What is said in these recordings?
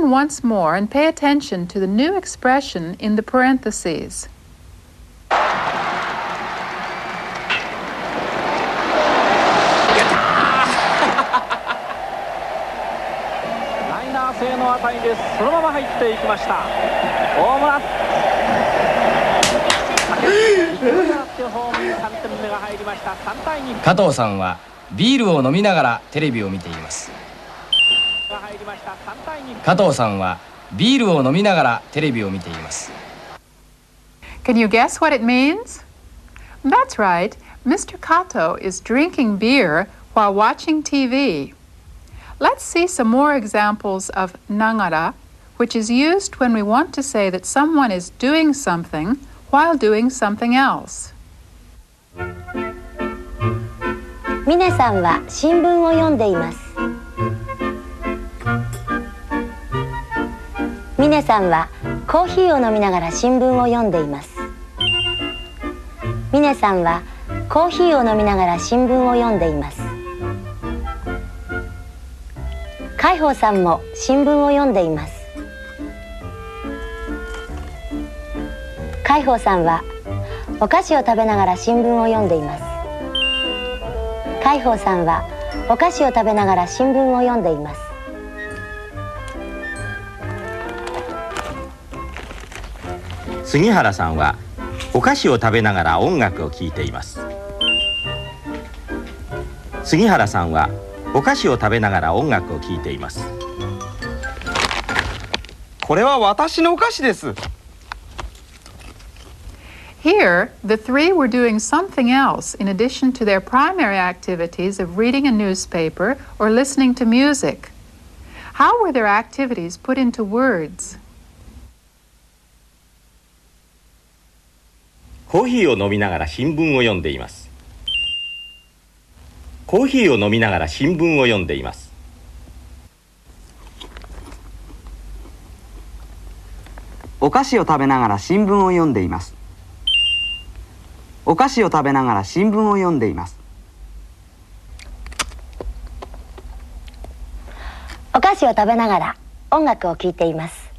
Listen once more and pay attention to the new expression in the parentheses. 性の当たりです。そのまま入っていきました。大村加藤さんはビールを飲みながらテレビを見ています。加藤さんはビールを飲みながらテレビを見ています。 Can you guess what it means? That's right. Mr. Kato is drinking beer while watching TV. Let's see some more examples of nagara, which is used when we want to say that someone is doing something while doing something else. ミネさんは新聞を読んでいます。ミネさんはコーヒーを飲みながら新聞を読んでいます。ミネさんはコーヒーを飲みながら新聞を読んでいます。海宝さんも新聞を読んでいます。海宝さんはお菓子を食べながら新聞を読んでいます。海宝さんはお菓子を食べながら新聞を読んでいます。杉原さんはお菓子を食べながら音楽を聴いています。杉原さんはお菓子を食べながら音楽を聴いています。これは私のお菓子です。Here, the three were doing something else in addition to their primary activities of reading a newspaper or listening to music. How were their activities put into words? コーヒーを飲みながら新聞を読んでいます。コーヒーを飲みながら新聞を読んでいます。お菓子を食べながら新聞を読んでいます。お菓子を食べながら新聞を読んでいます。お菓子を食べながら音楽を聴いています。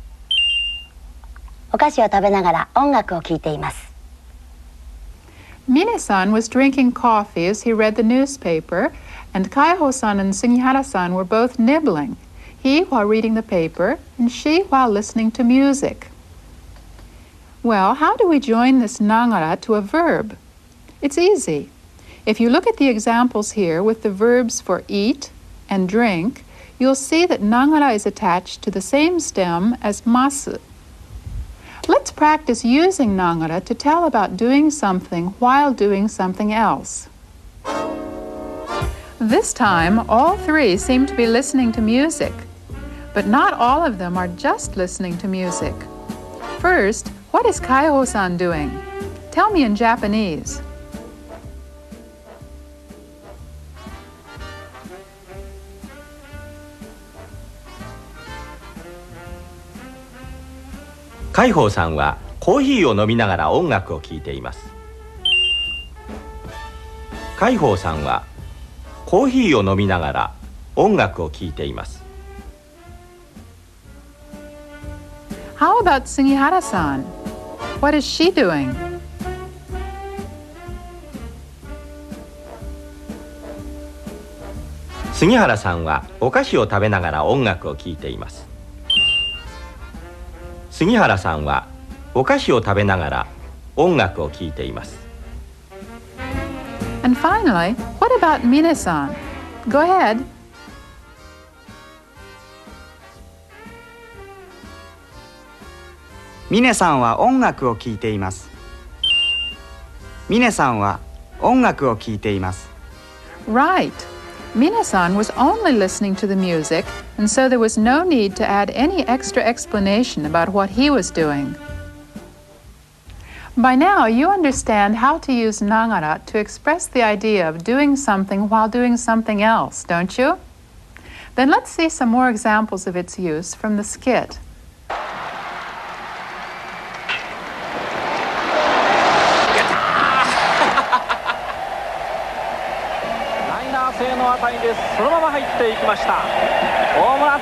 お菓子を食べながら音楽を聴いています。Mine-san was drinking coffee as he read the newspaper, and Kaiho-san and Sugihara-san were both nibbling, he while reading the paper, and she while listening to music. Well, how do we join this nagara to a verb? It's easy. If you look at the examples here with the verbs for eat and drink, you'll see that nagara is attached to the same stem as masu. Let's practice using nagara to tell about doing something while doing something else. This time, all three seem to be listening to music, but not all of them are just listening to music. First, what is Kaiho-san doing? Tell me in Japanese. 海宝さんはコーヒーを飲みながら音楽を聴いています。海宝さんはコーヒーを飲みながら音楽を聴いています。How about Sugihara-san? What is she doing? 杉原さんはお菓子を食べながら音楽を聴いています。杉原さんはお菓子を食べながら音楽を聴いています。And finally, what about Mine-san? Go ahead. ミネさんは音楽を聴いています。ミネさんは音楽を聴いています。 Right. Mine-san was only listening to the music, and so there was no need to add any extra explanation about what he was doing. By now, you understand how to use nagara to express the idea of doing something while doing something else, don't you? Then let's see some more examples of its use from the skit. 性の当たりです。そのまま入っていきました。大村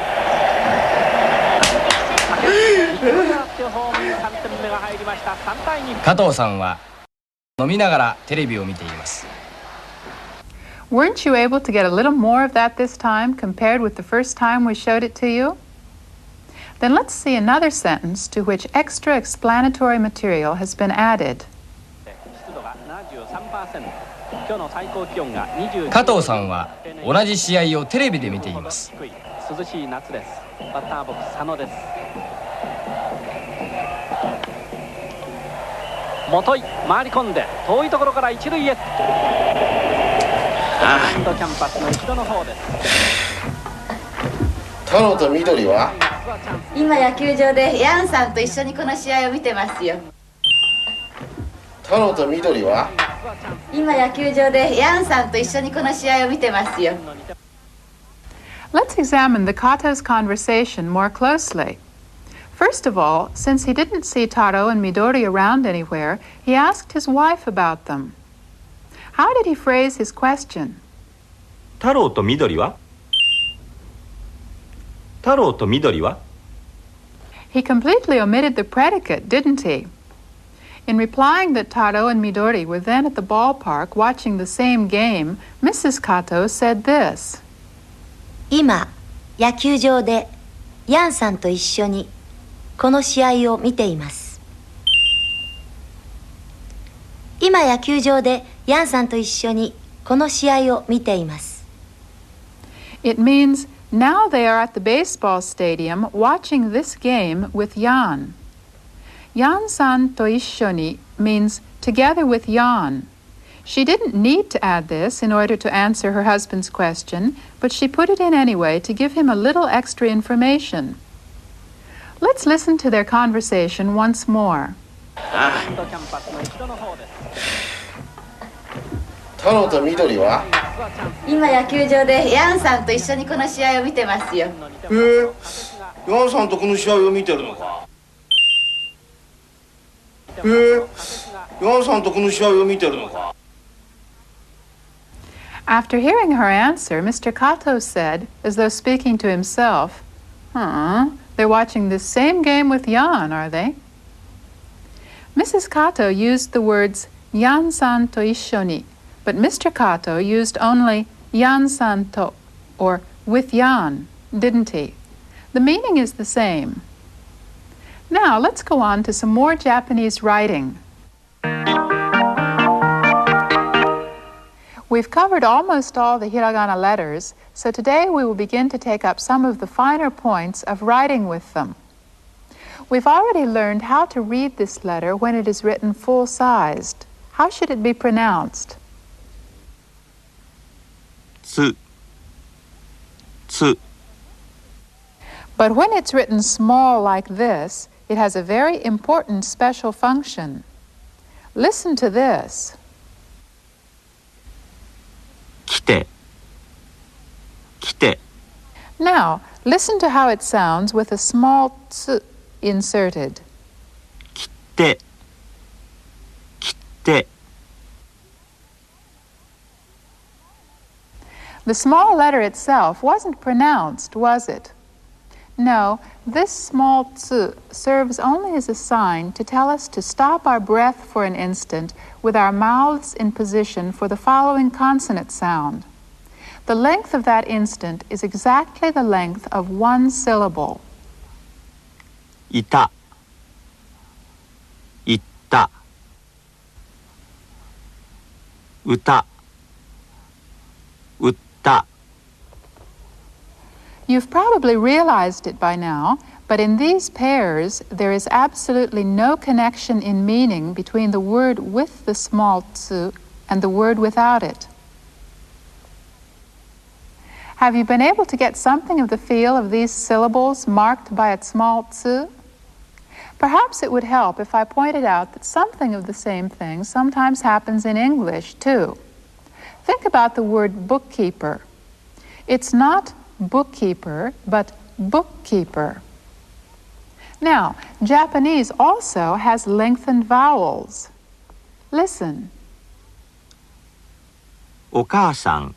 手ホームに3点目が入りました。3対2。加藤さんは飲みながらテレビを見ています。 Weren't you able to get a little more of that this time compared with the first time we showed it to you? Then let's see another sentence to which extra explanatory material has been added. 湿度が 73%。今日の最高気温が29。加藤さんは同じ試合をテレビで見ています。涼しい夏です。バッターボックス佐野です。元井回り込んで遠いところから一塁へ。セカンドキャンパスの後ろの方です。太郎と緑は今野球場でヤンさんと一緒にこの試合を見てますよ。太郎と緑は今野球場でヤンさんと一緒にこの試合を見てますよ。Let's examine the Kato's conversation more closely. First of all, since he didn't see Taro and Midori around anywhere, he asked his wife about them. How did he phrase his question? 太郎と緑は太郎と緑は He completely omitted the predicate, didn't he? In replying that Taro and Midori were then at the ballpark watching the same game, Mrs. Kato said this. 今野球場でヤンさんと一緒にこの試合を見ています。今野球場でヤンさんと一緒にこの試合を見ています。 It means now they are at the baseball stadium watching this game with Jan. Jan-san to ishshoni means together with Jan. She didn't need to add this in order to answer her husband's question, but she put it in anyway to give him a little extra information. Let's listen to their conversation once more. 太郎と緑は今野球場でヤンさんと一緒にこの試合を見てますよ。ヤンさんとこの試合を見てるのかヤンさんとこの試合を見てるのか After hearing her answer, Mr. Kato said, as though speaking to himself, they're watching this same game with Jan, are they? Mrs. Kato used the words Jan-san to ishshoni, but Mr. Kato used only Jan-san to, or with Jan, didn't he? The meaning is the same. Now let's go on to some more Japanese writing. We've covered almost all the hiragana letters, so today we will begin to take up some of the finer points of writing with them. We've already learned how to read this letter when it is written full-sized. How should it be pronounced? つつ But when it's written small like this, it has a very important special function. Listen to this. 来て来て Now, listen to how it sounds with a small ts inserted. 来て来て The small letter itself wasn't pronounced, was it? No, this small ts serves only as a sign to tell us to stop our breath for an instant with our mouths in position for the following consonant sound. The length of that instant is exactly the length of one syllable. いた行った歌売った You've probably realized it by now, but in these pairs, there is absolutely no connection in meaning between the word with the small ts and the word without it. Have you been able to get something of the feel of these syllables marked by a small ts? Perhaps it would help if I pointed out that something of the same thing sometimes happens in English, too. Think about the word bookkeeper. It's not bookkeeper, but bookkeeper. Now, Japanese also has lengthened vowels. Listen. お母さん